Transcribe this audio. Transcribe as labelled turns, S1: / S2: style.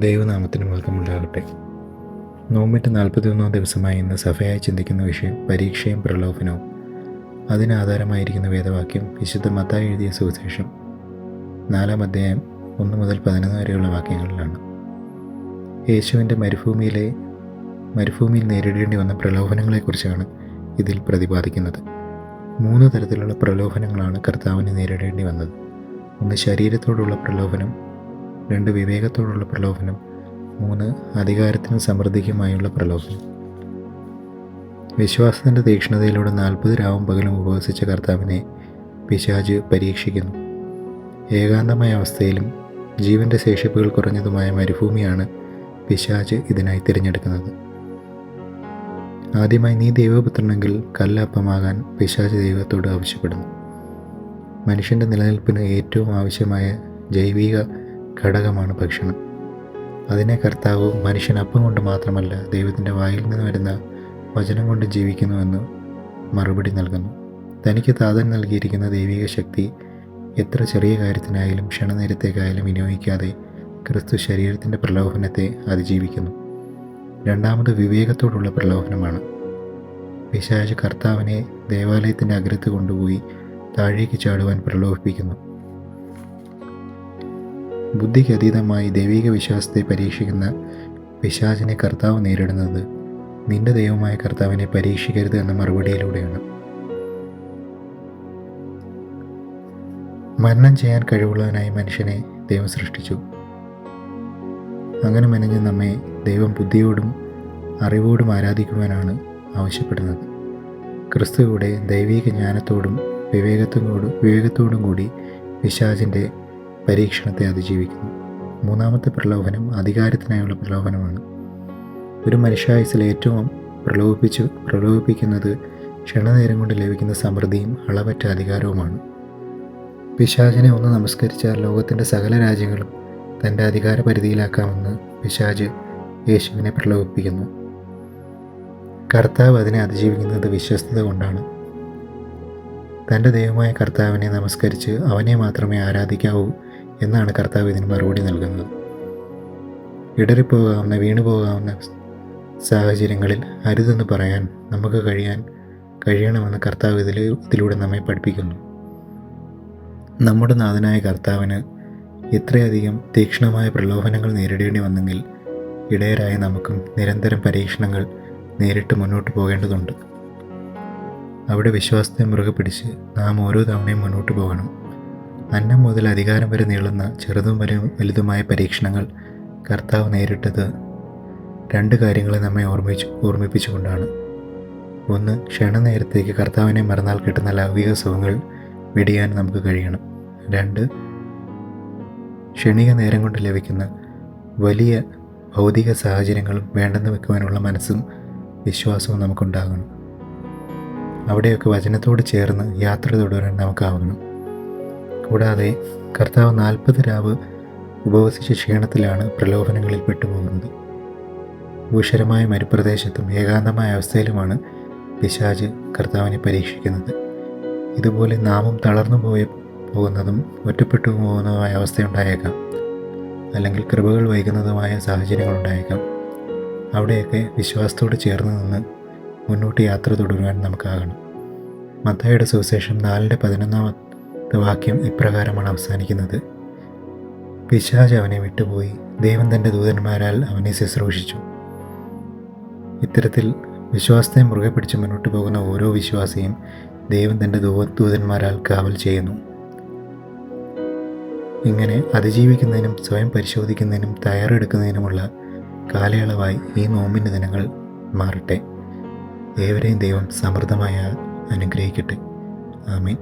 S1: ദൈവനാമത്തിന് മഹത്വമുണ്ടാകട്ടെ. നോമ്പിൻ്റെ 41 ദിവസമായി ഇന്ന് സഭയായി ചിന്തിക്കുന്ന വിഷയം പരീക്ഷയും പ്രലോഭനവും. അതിനാധാരമായിരിക്കുന്ന വേദവാക്യം വിശുദ്ധ മത്തായി എഴുതിയ സുവിശേഷം 4-ാം അധ്യായം 1 മുതൽ 11 വരെയുള്ള വാക്യങ്ങളിലാണ്. യേശുവിൻ്റെ മരുഭൂമിയിൽ നേരിടേണ്ടി വന്ന പ്രലോഭനങ്ങളെക്കുറിച്ചാണ് ഇതിൽ പ്രതിപാദിക്കുന്നത്. 3 തരത്തിലുള്ള പ്രലോഭനങ്ങളാണ് കർത്താവിന് നേരിടേണ്ടി വന്നത്. 1 ശരീരത്തോടുള്ള പ്രലോഭനം, 2 വിവേകത്തോടുള്ള പ്രലോഭനം, 3 അധികാരത്തിനും സമൃദ്ധിക്കുമായുള്ള പ്രലോഭനം. വിശ്വാസത്തിൻ്റെ തീക്ഷ്ണതയിലൂടെ 40 രാവും പകലും ഉപവസിച്ച കർത്താവിനെ പിശാച് പരീക്ഷിക്കുന്നു. ഏകാന്തമായ അവസ്ഥയിലും ജീവൻ്റെ ശേഷിപ്പുകൾ കുറഞ്ഞതുമായ മരുഭൂമിയാണ് പിശാച് ഇതിനായി തിരഞ്ഞെടുക്കുന്നത്. ആദ്യമായി നീ ദൈവപുത്രനെങ്കിൽ കല്ലപ്പമാകാൻ പിശാച് ദൈവത്തോട് ആവശ്യപ്പെടുന്നു. മനുഷ്യൻ്റെ നിലനിൽപ്പിന് ഏറ്റവും ആവശ്യമായ ജൈവിക ഘടകമാണ് ഭക്ഷണം. അതിനെ കർത്താവ് മനുഷ്യൻ അപ്പം കൊണ്ട് മാത്രമല്ല ദൈവത്തിൻ്റെ വായിൽ നിന്ന് വരുന്ന വചനം കൊണ്ട് ജീവിക്കുന്നുവെന്ന് മറുപടി നൽകുന്നു. തനിക്ക് താതൻ നൽകിയിരിക്കുന്ന ദൈവിക ശക്തി എത്ര ചെറിയ കാര്യത്തിനായാലും ക്ഷണനേരത്തേക്കായാലും വിനിയോഗിക്കാതെ ക്രിസ്തു ശരീരത്തിൻ്റെ പ്രലോഭനത്തെ അതിജീവിക്കുന്നു. 2ാമത് വിവേകത്തോടുള്ള പ്രലോഭനമാണ്. പിശാച് കർത്താവിനെ ദേവാലയത്തിൻ്റെ അഗ്രത്ത് കൊണ്ടുപോയി താഴേക്ക് ചാടുവാൻ പ്രലോഭിപ്പിക്കുന്നു. ബുദ്ധിക്ക് അതീതമായി ദൈവിക വിശ്വാസത്തെ പരീക്ഷിക്കുന്ന പിശാചിനെ കർത്താവ് നേരിടുന്നത് നിന്റെ ദൈവമായ കർത്താവിനെ പരീക്ഷിക്കരുത് എന്ന മറുപടിയിലൂടെയാണ്. മരണം ചെയ്യാൻ കഴിവുള്ളവനായി മനുഷ്യനെ ദൈവം സൃഷ്ടിച്ചു. അങ്ങനെ മെനഞ്ഞ് നമ്മെ ദൈവം ബുദ്ധിയോടും അറിവോടും ആരാധിക്കുവാനാണ് ആവശ്യപ്പെടുന്നത്. ക്രിസ്തുവിടെ ദൈവിക ജ്ഞാനത്തോടും വിവേകത്തോടും കൂടി പിശാചിൻ്റെ പരീക്ഷണത്തെ അതിജീവിക്കുന്നു. 3ാമത്തെ പ്രലോഭനം അധികാരത്തിനായുള്ള പ്രലോഭനമാണ്. ഒരു മനുഷ്യായുസ്സിൽ ഏറ്റവും പ്രലോഭിപ്പിക്കുന്നത് ക്ഷണനേരം കൊണ്ട് ലഭിക്കുന്ന സമൃദ്ധിയും അളവറ്റ അധികാരവുമാണ്. പിശാചിനെ ഒന്ന് നമസ്കരിച്ചാൽ ലോകത്തിൻ്റെ സകല രാജ്യങ്ങളും തൻ്റെ അധികാര പരിധിയിലാക്കാമെന്ന് പിശാച് യേശുവിനെ പ്രലോഭിപ്പിക്കുന്നു. കർത്താവ് അതിനെ അതിജീവിക്കുന്നത് വിശ്വസ്തത കൊണ്ടാണ്. തൻ്റെ ദൈവമായ കർത്താവിനെ നമസ്കരിച്ച് അവനെ മാത്രമേ ആരാധിക്കാവൂ എന്നാണ് കർത്താവ് ഇതിന് മറുപടി നൽകുന്നത്. ഇടറിപ്പോകാവുന്ന വീണുപോകാവുന്ന സാഹചര്യങ്ങളിൽ അരുതെന്ന് പറയാൻ നമുക്ക് കഴിയണമെന്ന് കർത്താവ് ഇതിലൂടെ നമ്മെ പഠിപ്പിക്കുന്നു. നമ്മുടെ നാഥനായ കർത്താവിന് ഇത്രയധികം തീക്ഷ്ണമായ പ്രലോഭനങ്ങൾ നേരിടേണ്ടി വന്നെങ്കിൽ ഇടയരായ നമുക്കും നിരന്തരം പരീക്ഷണങ്ങൾ നേരിട്ട് മുന്നോട്ട് പോകേണ്ടതുണ്ട്. അവിടെ വിശ്വാസത്തെ മുറുകെ പിടിച്ച് നാം ഓരോ തവണയും മുന്നോട്ട് പോകണം. അന്നം മുതൽ അധികാരം വരെ നീളുന്ന ചെറുതും വലുതുമായ പരീക്ഷണങ്ങൾ കർത്താവ് നേരിട്ടത് 2 കാര്യങ്ങളെ നമ്മെ ഓർമ്മിപ്പിച്ചുകൊണ്ടാണ്. 1, ക്ഷണനേരത്തേക്ക് കർത്താവിനെ മറന്നാൽ കിട്ടുന്ന ലൗകിക സുഖങ്ങൾ വെടിയാൻ നമുക്ക് കഴിയണം. 2, ക്ഷണിക നേരം കൊണ്ട് ലഭിക്കുന്ന വലിയ ഭൗതിക സാഹചര്യങ്ങളും വേണ്ടെന്ന് വെക്കുവാനുള്ള മനസ്സും വിശ്വാസവും നമുക്കുണ്ടാകണം. അവിടെയൊക്കെ വചനത്തോട് ചേർന്ന് യാത്ര തുടരാൻ നമുക്കാവണം. കൂടാതെ കർത്താവ് 40 രാവ് ഉപവസിച്ച ക്ഷീണത്തിലാണ് പ്രലോഭനങ്ങളിൽ പെട്ടുപോകുന്നത്. ഭൂഷരമായ മരുപ്രദേശത്തും ഏകാന്തമായ അവസ്ഥയിലുമാണ് പിശാച് കർത്താവിനെ പരീക്ഷിക്കുന്നത്. ഇതുപോലെ നാമും തളർന്നു പോകുന്നതും ഒറ്റപ്പെട്ടു പോകുന്നതുമായ അവസ്ഥയുണ്ടായേക്കാം, അല്ലെങ്കിൽ കൃപകൾ വൈകുന്നതുമായ സാഹചര്യങ്ങളുണ്ടായേക്കാം. അവിടെയൊക്കെ വിശ്വാസത്തോട് ചേർന്ന് നിന്ന് മുന്നോട്ട് യാത്ര തുടരുവാൻ നമുക്കാകണം. മത്തായിയുടെ സുവിശേഷം 4-11 വാക്യം ഇപ്രകാരമാണ് അവസാനിക്കുന്നത്: പിശാച് അവനെ വിട്ടുപോയി, ദൈവം തൻ്റെ ദൂതന്മാരാൽ അവനെ ശുശ്രൂഷിച്ചു. ഇത്തരത്തിൽ വിശ്വാസത്തെ മുറുകെ പിടിച്ച് മുന്നോട്ട് പോകുന്ന ഓരോ വിശ്വാസിയും ദൈവം തൻ്റെ ദൂതന്മാരാൽ കാവൽ ചെയ്യുന്നു. ഇങ്ങനെ അതിജീവിക്കുന്നതിനും സ്വയം പരിശോധിക്കുന്നതിനും തയ്യാറെടുക്കുന്നതിനുമുള്ള കാലയളവായി ഈ നോമ്പിൻ്റെ ദിനങ്ങൾ മാറട്ടെ. ഏവരെയും ദൈവം സമൃദ്ധമായി അനുഗ്രഹിക്കട്ടെ. ആമേൻ.